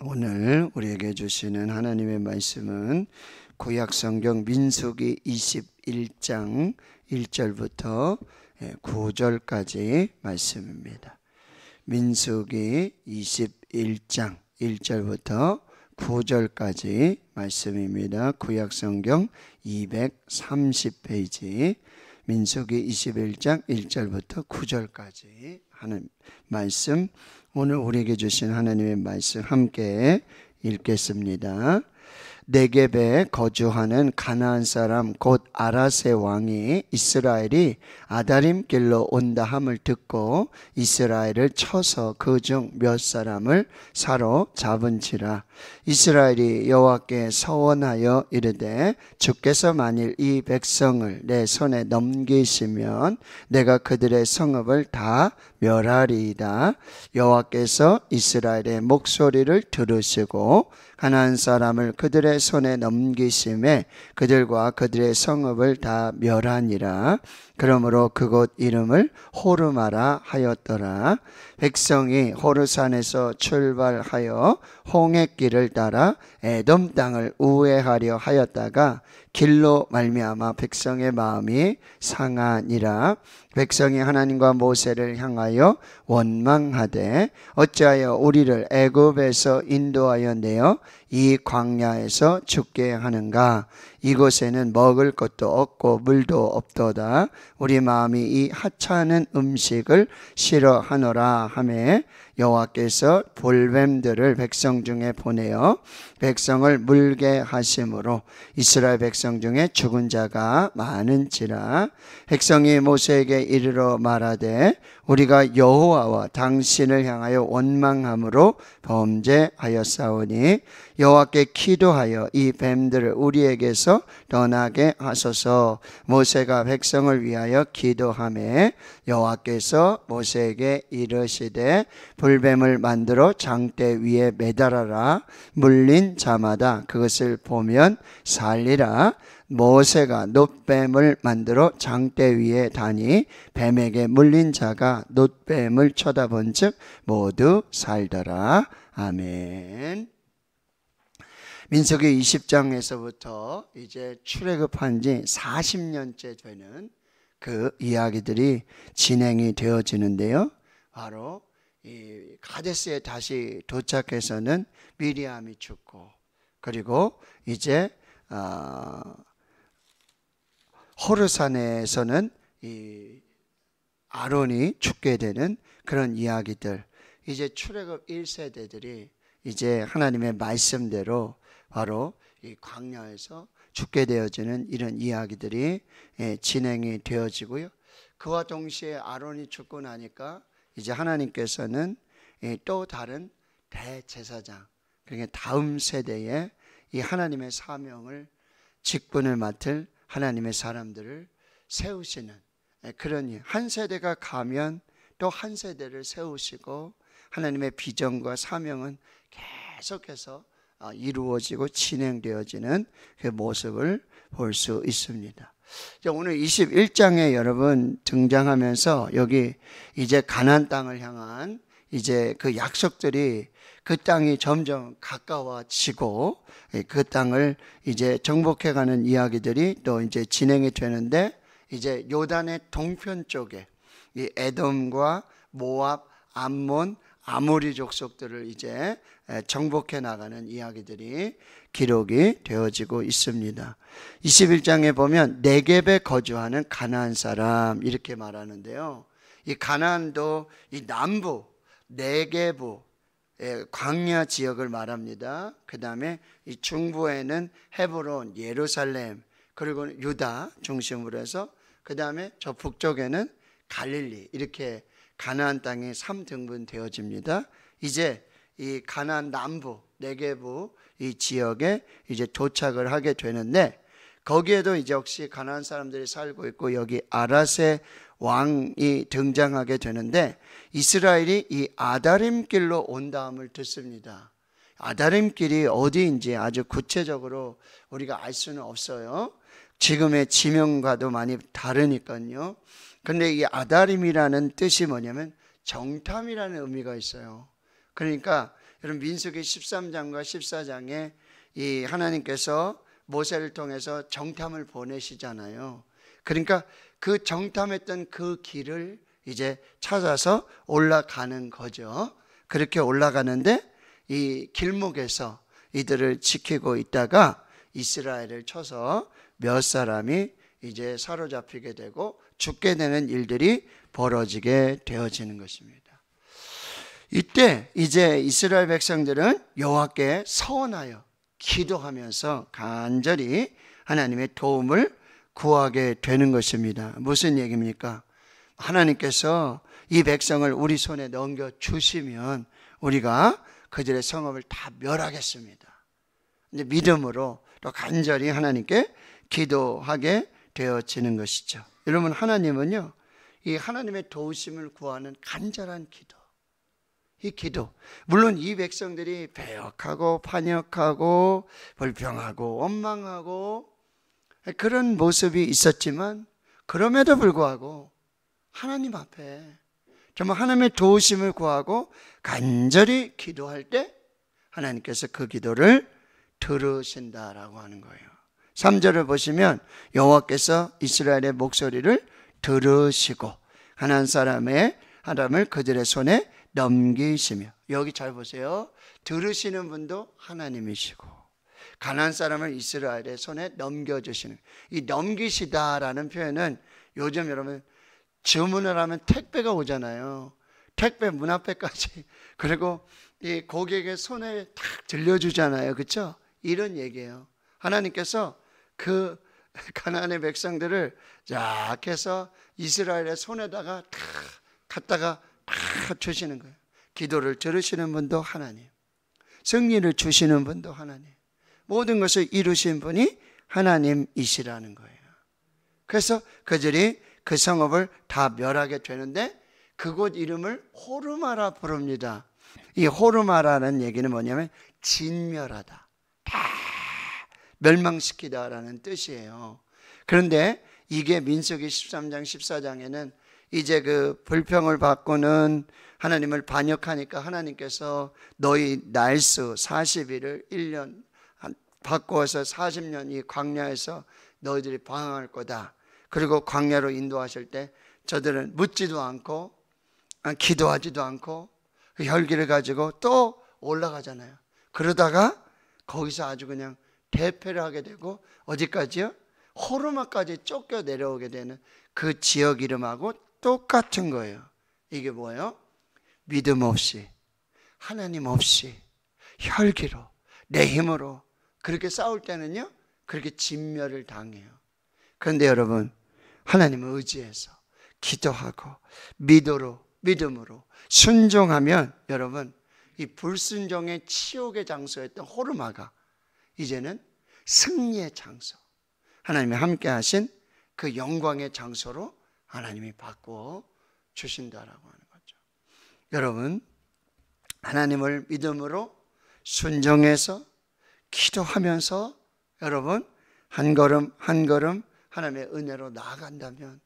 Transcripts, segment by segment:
오늘 우리에게 주시는 하나님의 말씀은 구약성경 민수기 21장 1절부터 9절까지 말씀입니다. 민수기 21장 1절부터 9절까지 말씀입니다. 구약성경 230페이지 민수기 21장 1절부터 9절까지 하는 말씀, 오늘 우리에게 주신 하나님의 말씀 함께 읽겠습니다. 네겝에 거주하는 가나안 사람 곧 아라세 왕이 이스라엘이 아다림 길로 온다 함을 듣고 이스라엘을 쳐서 그 중 몇 사람을 사로잡은지라. 이스라엘이 여호와께 서원하여 이르되 주께서 만일 이 백성을 내 손에 넘기시면 내가 그들의 성읍을 다 멸하리이다. 여호와께서 이스라엘의 목소리를 들으시고 가나안 사람을 그들의 손에 넘기심에 그들과 그들의 성읍을 다 멸하니라. 그러므로 그곳 이름을 호르마라 하였더라. 백성이 호르산에서 출발하여 홍해길을 따라 에돔 땅을 우회하려 하였다가 길로 말미암아 백성의 마음이 상하니라. 백성이 하나님과 모세를 향하여 원망하되 어찌하여 우리를 애굽에서 인도하여 내어 이 광야에서 죽게 하는가? 이곳에는 먹을 것도 없고 물도 없도다. 우리 마음이 이 하찮은 음식을 싫어하노라 하매 여호와께서 볼뱀들을 백성 중에 보내어 백성을 물게 하심으로 이스라엘 백성 중에 죽은 자가 많은지라. 백성이 모세에게 이르러 말하되 우리가 여호와와 당신을 향하여 원망함으로 범죄하였사오니 여호와께 기도하여 이 뱀들을 우리에게서 떠나게 하소서. 모세가 백성을 위하여 기도하매 여호와께서 모세에게 이르시되 불뱀을 만들어 장대 위에 매달아라. 물린 자마다 그것을 보면 살리라. 모세가 놋뱀을 만들어 장대 위에 다니 뱀에게 물린 자가 놋뱀을 쳐다본 즉 모두 살더라. 아멘. 민수기 20장에서부터 이제 출애굽한 지 40년째 되는 그 이야기들이 진행이 되어지는데요. 바로 이 가데스에 다시 도착해서는 미리암이 죽고, 그리고 이제 호르산에서는 이 아론이 죽게 되는 그런 이야기들, 이제 출애굽 1세대들이 이제 하나님의 말씀대로 바로 이 광야에서 죽게 되어지는 이런 이야기들이 진행이 되어지고요. 그와 동시에 아론이 죽고 나니까 이제 하나님께서는 또 다른 대제사장, 그러니까 다음 세대에 이 하나님의 사명을, 직분을 맡을 하나님의 사람들을 세우시는 그런, 한 세대가 가면 또 한 세대를 세우시고 하나님의 비전과 사명은 계속해서 이루어지고 진행되어지는 그 모습을 볼 수 있습니다. 오늘 21장에 여러분 등장하면서 여기 이제 가나안 땅을 향한 이제 그 약속들이, 그 땅이 점점 가까워지고 그 땅을 이제 정복해가는 이야기들이 또 이제 진행이 되는데, 이제 요단의 동편 쪽에 이 에돔과 모압, 암몬, 아모리 족속들을 이제 정복해 나가는 이야기들이 기록이 되어지고 있습니다. 21장에 보면 네겝에 거주하는 가나안 사람 이렇게 말하는데요. 이 가나안도 이 남부 네겝부 광야 지역을 말합니다. 그 다음에 이 중부에는 헤브론, 예루살렘, 그리고 유다 중심으로 해서, 그 다음에 저 북쪽에는 갈릴리, 이렇게 가나안 땅이 3등분 되어집니다. 이제 이 가나안 남부 네겝부 이 지역에 이제 도착을 하게 되는데, 거기에도 이제 역시 가나안 사람들이 살고 있고 여기 아라세 왕이 등장하게 되는데, 이스라엘이 이 아다림 길로 온다함을 듣습니다. 아다림 길이 어디인지 아주 구체적으로 우리가 알 수는 없어요. 지금의 지명과도 많이 다르니까요. 근데 이 아다림이라는 뜻이 뭐냐면 정탐이라는 의미가 있어요. 그러니까 여러분 민수기 13장과 14장에 이 하나님께서 모세를 통해서 정탐을 보내시잖아요. 그러니까 그 정탐했던 그 길을 이제 찾아서 올라가는 거죠. 그렇게 올라가는데 이 길목에서 이들을 지키고 있다가 이스라엘을 쳐서 몇 사람이 이제 사로잡히게 되고 죽게 되는 일들이 벌어지게 되어지는 것입니다. 이때 이제 이스라엘 백성들은 여호와께 서원하여 기도하면서 간절히 하나님의 도움을 구하게 되는 것입니다. 무슨 얘기입니까? 하나님께서 이 백성을 우리 손에 넘겨주시면 우리가 그들의 성읍을 다 멸하겠습니다. 이제 믿음으로 또 간절히 하나님께 기도하게 되어지는 것이죠. 여러분, 하나님은요, 이 하나님의 도우심을 구하는 간절한 기도, 이 기도, 물론 이 백성들이 배역하고 반역하고 불평하고 원망하고 그런 모습이 있었지만 그럼에도 불구하고 하나님 앞에 정말 하나님의 도우심을 구하고 간절히 기도할 때 하나님께서 그 기도를 들으신다라고 하는 거예요. 3절을 보시면 여호와께서 이스라엘의 목소리를 들으시고 가나안 사람을 그들의 손에 넘기시며, 여기 잘 보세요. 들으시는 분도 하나님이시고 가나안 사람을 이스라엘의 손에 넘겨주시는, 이 넘기시다라는 표현은 요즘 여러분 주문을 하면 택배가 오잖아요. 택배 문 앞에까지, 그리고 이 고객의 손에 탁 들려주잖아요. 그렇죠? 이런 얘기예요. 하나님께서 그 가나안의 백성들을 쫙 해서 이스라엘의 손에다가 탁 갖다가 탁 주시는 거예요. 기도를 들으시는 분도 하나님, 승리를 주시는 분도 하나님, 모든 것을 이루신 분이 하나님이시라는 거예요. 그래서 그들이 그 성읍을 다 멸하게 되는데 그곳 이름을 호르마라 부릅니다. 이 호르마라는 얘기는 뭐냐면 진멸하다, 다 멸망시키다라는 뜻이에요. 그런데 이게 민수기 13장 14장에는 이제 그 불평을 받고는 하나님을 반역하니까 하나님께서 너희 날수 40일을 1년 바꾸어서 40년 이 광야에서 너희들이 방황할 거다. 그리고 광야로 인도하실 때 저들은 묻지도 않고 기도하지도 않고 그 혈기를 가지고 또 올라가잖아요. 그러다가 거기서 아주 그냥 대패를 하게 되고 어디까지요? 호르마까지 쫓겨 내려오게 되는 그 지역 이름하고 똑같은 거예요. 이게 뭐예요? 믿음 없이, 하나님 없이, 혈기로, 내 힘으로 그렇게 싸울 때는요, 그렇게 진멸을 당해요. 그런데 여러분, 하나님을 의지해서 기도하고 믿음으로 순종하면 여러분, 이 불순종의 치욕의 장소였던 호르마가 이제는 승리의 장소, 하나님이 함께 하신 그 영광의 장소로 하나님이 바꾸어 주신다라고 하는 거죠. 여러분, 하나님을 믿음으로 순종해서 기도하면서 여러분 한 걸음 한 걸음 하나님의 은혜로 나아간다면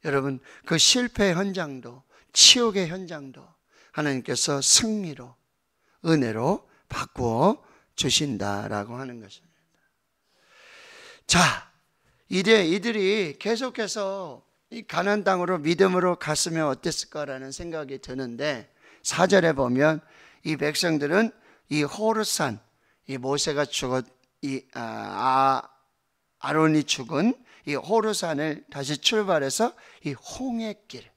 여러분 그 실패의 현장도 치욕의 현장도 하나님께서 승리로 은혜로 바꾸어 주신다라고 하는 것입니다. 자, 이제 이들이 계속해서 이 가나안 땅으로 믿음으로 갔으면 어땠을까라는 생각이 드는데 4절에 보면 이 백성들은 이 호르산, 이 모세가 죽었, 아론이 죽은 이 호르산을 다시 출발해서 이 홍해길,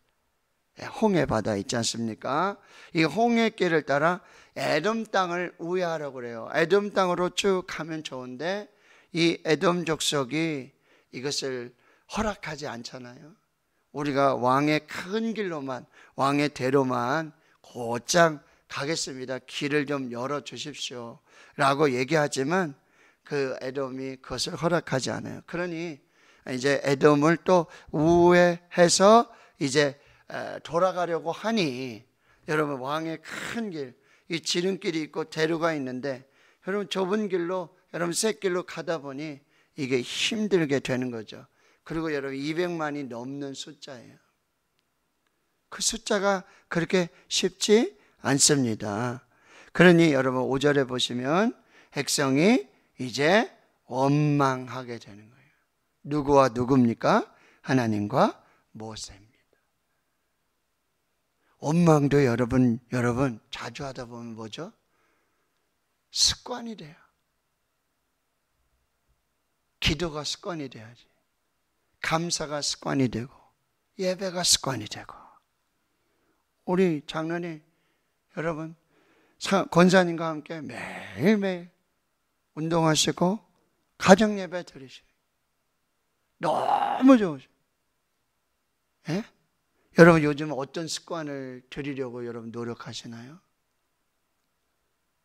홍해 바다 있지 않습니까? 이 홍해길을 따라 에돔 땅을 우회하라고 그래요. 에돔 땅으로 쭉 가면 좋은데 이 에돔 족속이 이것을 허락하지 않잖아요. 우리가 왕의 큰 길로만, 왕의 대로만 곧장 가겠습니다. 길을 좀 열어주십시오 라고 얘기하지만 그 에돔이 그것을 허락하지 않아요. 그러니 이제 에돔을 또 우회해서 이제 돌아가려고 하니 여러분 왕의 큰 길, 이 지름길이 있고 대로가 있는데 여러분 좁은 길로 여러분 샛길로 가다 보니 이게 힘들게 되는 거죠. 그리고 여러분 200만이 넘는 숫자예요. 그 숫자가 그렇게 쉽지 않습니다. 그러니 여러분 5절에 보시면 백성이 이제 원망하게 되는 거예요. 누구와 누굽니까? 하나님과 모세입니다. 원망도 여러분 자주 하다 보면 뭐죠? 습관이 돼요. 기도가 습관이 돼야지. 감사가 습관이 되고 예배가 습관이 되고. 우리 장로님 여러분 권사님과 함께 매일매일 운동하시고 가정 예배 드리시고 너무 좋으셔. 예? 여러분 요즘 어떤 습관을 들이려고 여러분 노력하시나요?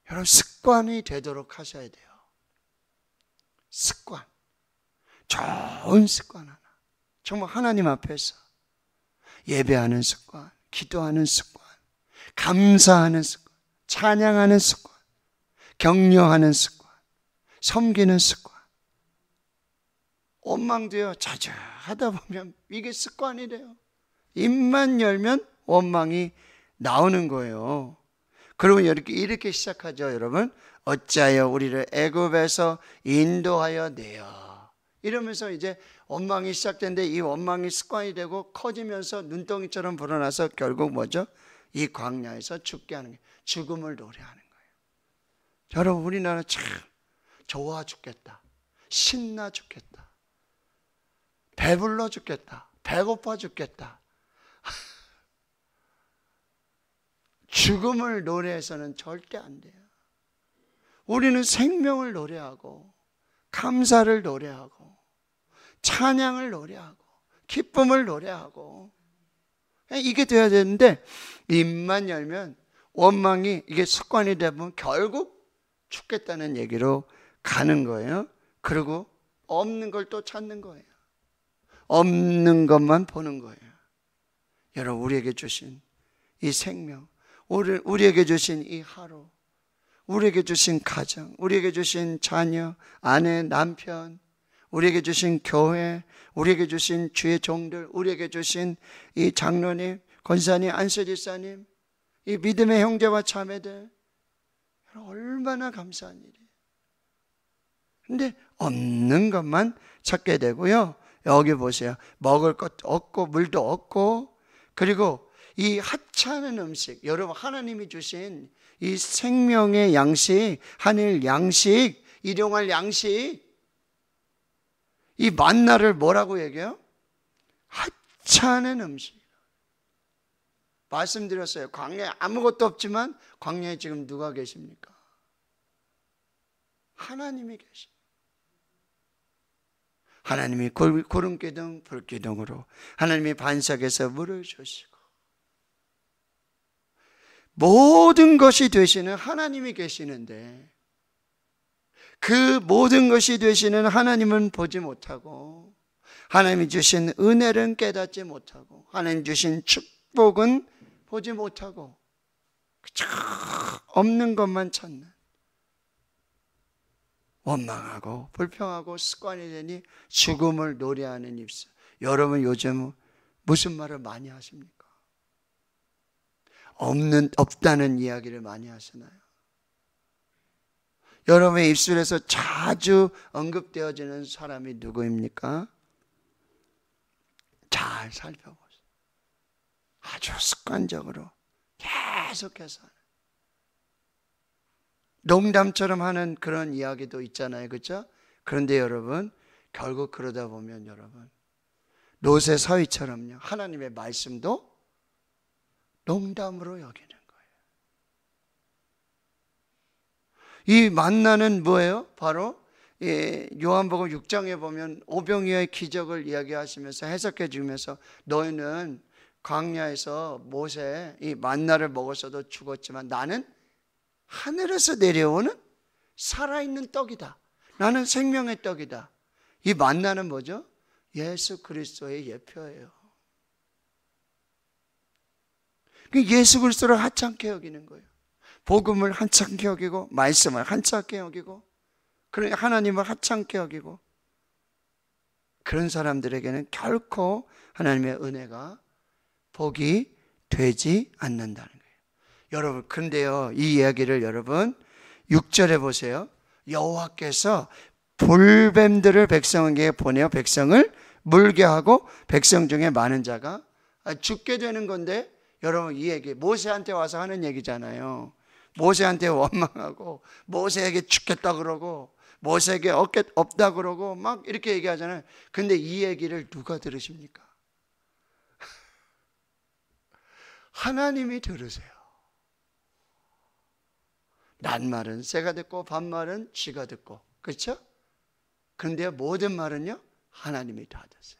여러분 습관이 되도록 하셔야 돼요. 습관. 좋은 습관 하나. 정말 하나님 앞에서 예배하는 습관, 기도하는 습관, 감사하는 습관, 찬양하는 습관, 격려하는 습관, 섬기는 습관. 원망도요, 자주 하다 보면 이게 습관이 돼요. 입만 열면 원망이 나오는 거예요. 그러면 이렇게 시작하죠, 여러분. 어찌하여 우리를 애굽에서 인도하여 내어. 이러면서 이제 원망이 시작되는데 이 원망이 습관이 되고 커지면서 눈덩이처럼 불어나서 결국 뭐죠? 이 광야에서 죽게 하는 게 죽음을 노래하는 거예요. 여러분 우리나라 참 좋아 죽겠다. 신나 죽겠다. 배불러 죽겠다. 배고파 죽겠다. 죽음을 노래해서는 절대 안 돼요. 우리는 생명을 노래하고 감사를 노래하고 찬양을 노래하고 기쁨을 노래하고 이게 돼야 되는데 입만 열면 원망이 이게 습관이 되면 결국 죽겠다는 얘기로 가는 거예요. 그리고 없는 걸 또 찾는 거예요. 없는 것만 보는 거예요. 여러분 우리에게 주신 이 생명, 우리에게 주신 이 하루, 우리에게 주신 가정, 우리에게 주신 자녀, 아내, 남편, 우리에게 주신 교회, 우리에게 주신 주의 종들, 우리에게 주신 이 장로님, 권사님, 안수집사님, 이 믿음의 형제와 자매들, 얼마나 감사한 일이에요. 근데 없는 것만 찾게 되고요. 여기 보세요. 먹을 것도 없고 물도 없고, 그리고 이 하찮은 음식, 여러분 하나님이 주신 이 생명의 양식, 하늘 양식, 일용할 양식, 이 만나를 뭐라고 얘기해요? 하찮은 음식. 말씀드렸어요. 광야에 아무것도 없지만 광야에 지금 누가 계십니까? 하나님이 계십니다. 하나님이 구름기둥, 불기둥으로 하나님이 반석에서 물을 주시고 모든 것이 되시는 하나님이 계시는데 그 모든 것이 되시는 하나님은 보지 못하고 하나님이 주신 은혜는 깨닫지 못하고 하나님 주신 축복은 보지 못하고 그저 없는 것만 찾는 원망하고 불평하고 습관이 되니 죽음을 노래하는 입술. 여러분 요즘 무슨 말을 많이 하십니까? 없다는 이야기를 많이 하시나요? 여러분의 입술에서 자주 언급되어지는 사람이 누구입니까? 잘 살펴보세요. 아주 습관적으로 계속해서 농담처럼 하는 그런 이야기도 있잖아요. 그렇죠? 그런데 여러분 결국 그러다 보면 여러분 롯의 서위처럼요. 하나님의 말씀도 농담으로 여기는 거예요. 이 만나는 뭐예요? 바로 요한복음 6장에 보면 오병이어의 기적을 이야기하시면서 해석해 주면서 너희는 광야에서 모세 이 만나를 먹었어도 죽었지만 나는 하늘에서 내려오는 살아있는 떡이다. 나는 생명의 떡이다. 이 만나는 뭐죠? 예수 그리스도의 예표예요. 예수 그리스도를 하찮게 여기는 거예요. 복음을 하찮게 여기고 말씀을 하찮게 여기고 그러니 하나님을 하찮게 여기고 그런 사람들에게는 결코 하나님의 은혜가 복이 되지 않는다는 거예요. 여러분, 근데요, 이 이야기를 여러분 6절에 보세요. 여호와께서 불뱀들을 백성에게 보내어 백성을 물게 하고 백성 중에 많은 자가 죽게 되는 건데, 여러분 이 얘기 모세한테 와서 하는 얘기잖아요. 모세한테 원망하고 모세에게 죽겠다 그러고 모세에게 없다 그러고 막 이렇게 얘기하잖아요. 근데 이 얘기를 누가 들으십니까? 하나님이 들으세요. 낮말은 새가 듣고 밤말은 쥐가 듣고, 그렇죠? 그런데 모든 말은요, 하나님이 다 듣어요.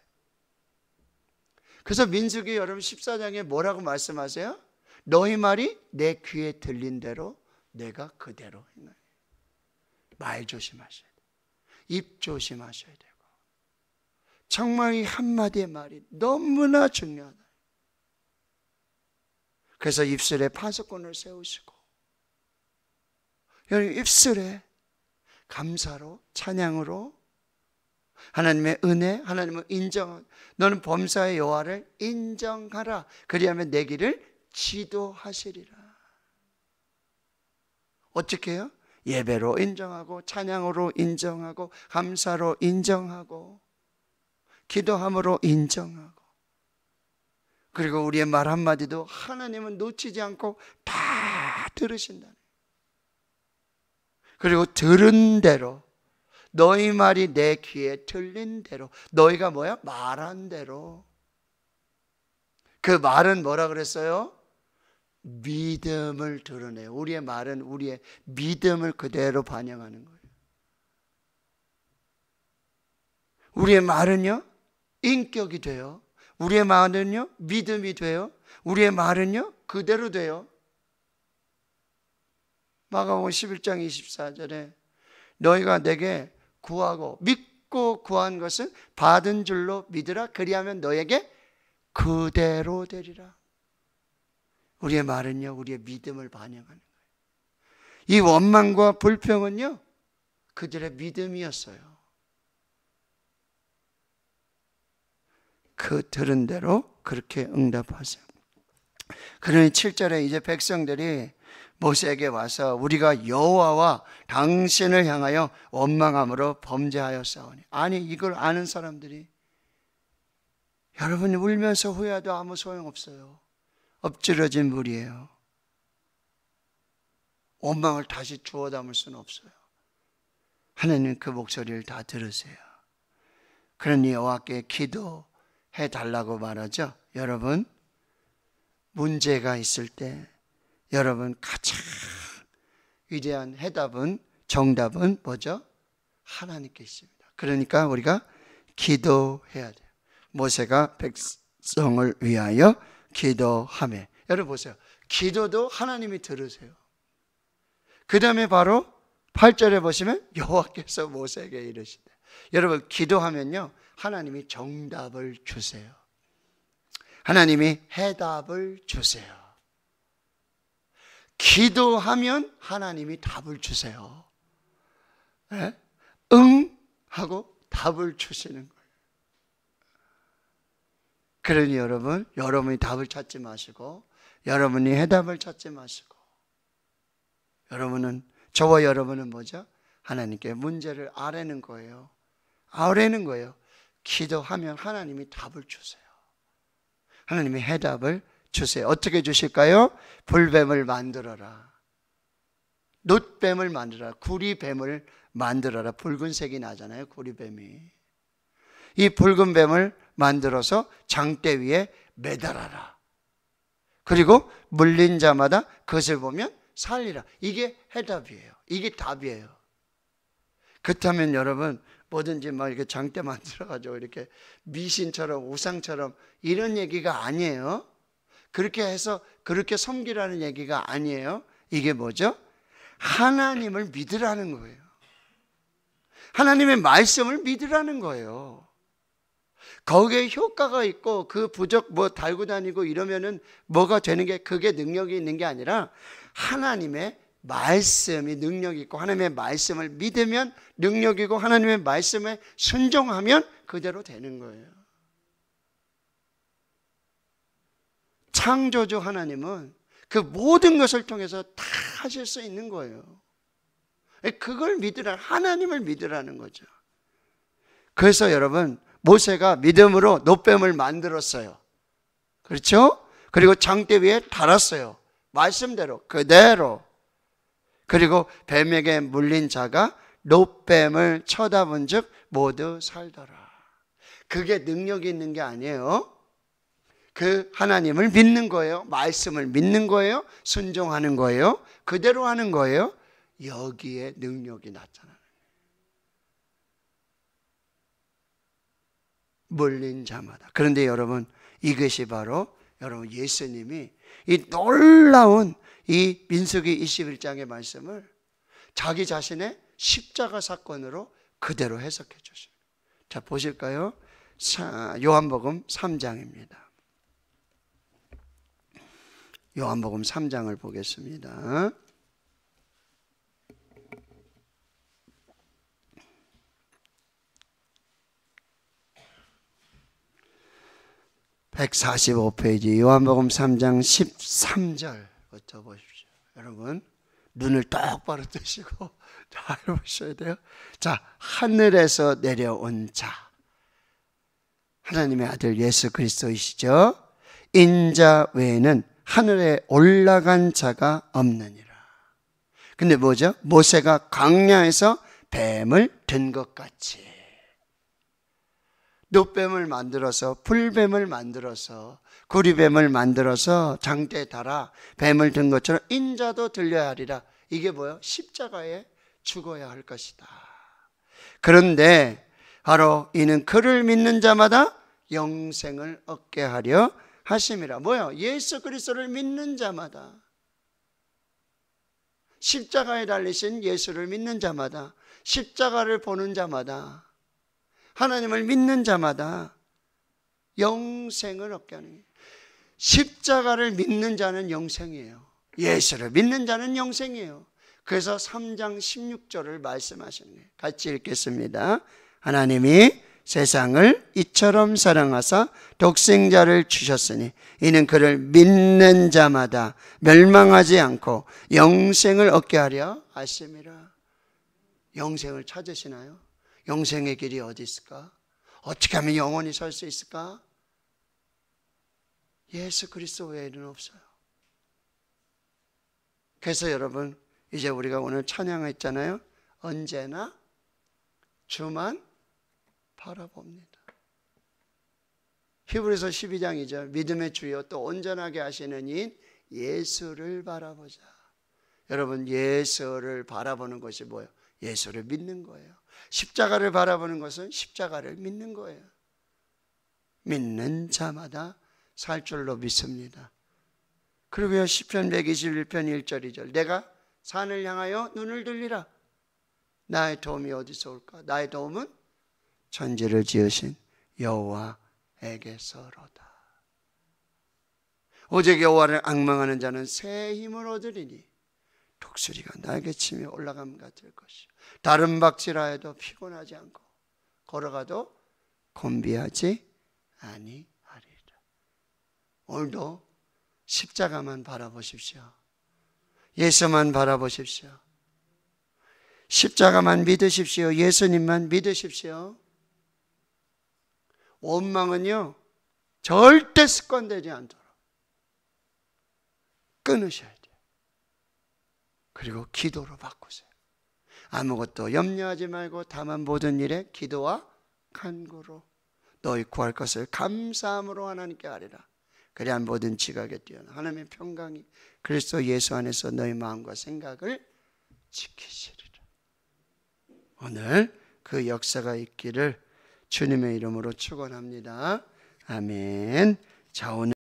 그래서 민수기 여러분 14장에 뭐라고 말씀하세요? 너희 말이 내 귀에 들린 대로 내가 그대로 행하니. 말 조심하셔야 돼요. 입 조심하셔야 되고, 정말 이 한마디의 말이 너무나 중요하다. 그래서 입술에 파수꾼을 세우시고, 여러분 입술에 감사로 찬양으로 하나님의 은혜, 하나님을 인정, 너는 범사의 여호와를 인정하라. 그리하면 내 길을 지도하시리라. 어떻게 해요? 예배로 인정하고 찬양으로 인정하고 감사로 인정하고 기도함으로 인정하고, 그리고 우리의 말 한마디도 하나님은 놓치지 않고 다 들으신다. 그리고 들은 대로, 너희 말이 내 귀에 들린 대로, 너희가 뭐야? 말한 대로. 그 말은 뭐라 그랬어요? 믿음을 드러내요. 우리의 말은 우리의 믿음을 그대로 반영하는 거예요. 우리의 말은요, 인격이 돼요. 우리의 말은요, 믿음이 돼요. 우리의 말은요, 그대로 돼요. 마가복음 11장 24절에 너희가 내게 구하고 믿고 구한 것은 받은 줄로 믿으라. 그리하면 너에게 그대로 되리라. 우리의 말은요, 우리의 믿음을 반영하는 거예요. 이 원망과 불평은요, 그들의 믿음이었어요. 그 들은 대로 그렇게 응답하세요. 그러니 7절에 이제 백성들이 모세에게 와서 우리가 여호와와 당신을 향하여 원망함으로 범죄하였사오니. 아니, 이걸 아는 사람들이, 여러분이 울면서 후회해도 아무 소용없어요. 엎질러진 물이에요. 원망을 다시 주워 담을 수는 없어요. 하나님 그 목소리를 다 들으세요. 그러니 여호와께 기도해 달라고 말하죠. 여러분, 문제가 있을 때 여러분 가장 위대한 해답은, 정답은 뭐죠? 하나님께 있습니다. 그러니까 우리가 기도해야 돼요. 모세가 백성을 위하여 기도하며, 여러분 보세요. 기도도 하나님이 들으세요. 그 다음에 바로 8절에 보시면 여호와께서 모세에게 이르시되, 여러분 기도하면요, 하나님이 정답을 주세요. 하나님이 해답을 주세요. 기도하면 하나님이 답을 주세요. 네? 응 하고 답을 주시는 거예요. 그러니 여러분, 여러분이 답을 찾지 마시고, 여러분이 해답을 찾지 마시고, 여러분은, 저와 여러분은 뭐죠? 하나님께 문제를 아뢰는 거예요. 아뢰는 거예요. 기도하면 하나님이 답을 주세요. 하나님이 해답을 주세요. 어떻게 주실까요? 불뱀을 만들어라. 놋뱀을 만들어라. 구리뱀을 만들어라. 붉은색이 나잖아요, 구리뱀이. 이 붉은 뱀을 만들어서 장대 위에 매달아라. 그리고 물린 자마다 그것을 보면 살리라. 이게 해답이에요. 이게 답이에요. 그렇다면 여러분, 뭐든지 막 이렇게 장대 만들어가지고 이렇게 미신처럼 우상처럼 이런 얘기가 아니에요. 그렇게 해서 그렇게 섬기라는 얘기가 아니에요. 이게 뭐죠? 하나님을 믿으라는 거예요. 하나님의 말씀을 믿으라는 거예요. 거기에 효과가 있고 그 부적 뭐 달고 다니고 이러면은 뭐가 되는 게, 그게 능력이 있는 게 아니라 하나님의 말씀이 능력이 있고, 하나님의 말씀을 믿으면 능력이고, 하나님의 말씀에 순종하면 그대로 되는 거예요. 창조주 하나님은 그 모든 것을 통해서 다 하실 수 있는 거예요. 그걸 믿으라, 하나님을 믿으라는 거죠. 그래서 여러분, 모세가 믿음으로 놋뱀을 만들었어요. 그렇죠? 그리고 장대 위에 달았어요. 말씀대로 그대로. 그리고 뱀에게 물린 자가 놋뱀을 쳐다본 즉 모두 살더라. 그게 능력이 있는 게 아니에요. 그 하나님을 믿는 거예요. 말씀을 믿는 거예요. 순종하는 거예요. 그대로 하는 거예요. 여기에 능력이 나타나는 거예요. 물린 자마다. 그런데 여러분, 이것이 바로 여러분 예수님이 이 놀라운 이 민수기 21장의 말씀을 자기 자신의 십자가 사건으로 그대로 해석해 주십니다. 자, 보실까요? 요한복음 3장입니다. 요한복음 3장을 보겠습니다. (145페이지) 요한복음 3장 13절부터 보십시오. 여러분, 눈을 똑바로 뜨시고 잘 보셔야 돼요. 자, 하늘에서 내려온 자, 하나님의 아들 예수 그리스도이시죠. 인자 외에는 하늘에 올라간 자가 없느니라. 근데 뭐죠? 모세가 광야에서 뱀을 든 것 같이 놋뱀을 만들어서, 풀뱀을 만들어서, 구리뱀을 만들어서 장대에 달아 뱀을 든 것처럼 인자도 들려야 하리라. 이게 뭐예요? 십자가에 죽어야 할 것이다. 그런데 바로 이는 그를 믿는 자마다 영생을 얻게 하려 하심이라. 뭐예요? 예수 그리스도를 믿는 자마다, 십자가에 달리신 예수를 믿는 자마다, 십자가를 보는 자마다, 하나님을 믿는 자마다 영생을 얻게 하는 거예요. 십자가를 믿는 자는 영생이에요. 예수를 믿는 자는 영생이에요. 그래서 3장 16절을 말씀하시는 거예요. 같이 읽겠습니다. 하나님이 세상을 이처럼 사랑하사 독생자를 주셨으니 이는 그를 믿는 자마다 멸망하지 않고 영생을 얻게 하려 하심이라. 영생을 찾으시나요? 영생의 길이 어디 있을까? 어떻게 하면 영원히 살 수 있을까? 예수 그리스도 외에는 없어요. 그래서 여러분, 이제 우리가 오늘 찬양했잖아요. 언제나 주만 바라봅니다. 히브리서 12장 2절, 믿음의 주여 또 온전하게 하시는 이인 예수를 바라보자. 여러분, 예수를 바라보는 것이 뭐예요? 예수를 믿는 거예요. 십자가를 바라보는 것은 십자가를 믿는 거예요. 믿는 자마다 살 줄로 믿습니다. 그리고요, 시편 121편 1절 2절, 내가 산을 향하여 눈을 들리라. 나의 도움이 어디서 올까? 나의 도움은 천지를 지으신 여호와에게서로다. 오직 여호와를 앙망하는 자는 새 힘을 얻으리니 독수리가 날개 치며 올라감 같을 것이요 다른 박질하여도 피곤하지 않고 걸어가도 곤비하지 아니하리라. 오늘도 십자가만 바라보십시오. 예수만 바라보십시오. 십자가만 믿으십시오. 예수님만 믿으십시오. 원망은요, 절대 습관되지 않도록 끊으셔야 돼요. 그리고 기도로 바꾸세요. 아무것도 염려하지 말고 다만 모든 일에 기도와 간구로 너희 구할 것을 감사함으로 하나님께 아뢰라. 그래야 모든 지각에 뛰어나 하나님의 평강이 그리스도 예수 안에서 너희 마음과 생각을 지키시리라. 오늘 그 역사가 있기를 주님의 이름으로 축원합니다. 아멘. 자, 오늘